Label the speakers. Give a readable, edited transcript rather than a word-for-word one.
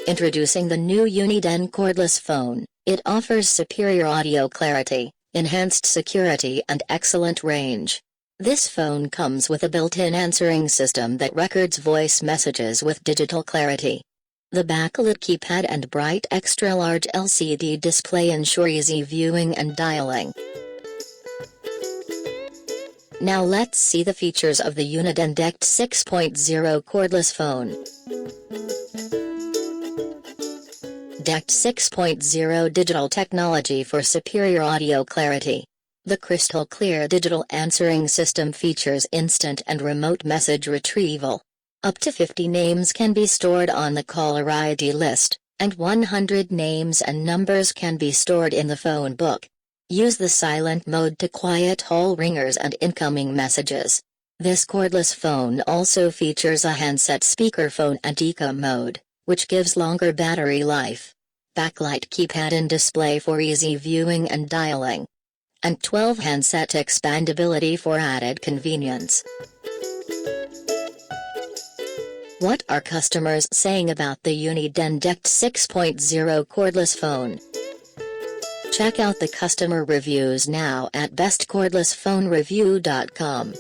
Speaker 1: Introducing the new Uniden Cordless Phone. It offers superior audio clarity, enhanced security and excellent range. This phone comes with a built-in answering system that records voice messages with digital clarity. The backlit keypad and bright extra-large LCD display ensure easy viewing and dialing. Now let's see the features of the Uniden DECT 6.0 cordless phone. DECT 6.0 digital technology for superior audio clarity. The crystal-clear digital answering system features instant and remote message retrieval. Up to 50 names can be stored on the caller ID list, and 100 names and numbers can be stored in the phone book. Use the silent mode to quiet all ringers and incoming messages. This cordless phone also features a handset speakerphone and eco mode, which gives longer battery life. Backlight keypad and display for easy viewing and dialing. And 12 handset expandability for added convenience. What are customers saying about the Uniden DECT 6.0 cordless phone? Check out the customer reviews now at bestcordlessphonereview.com.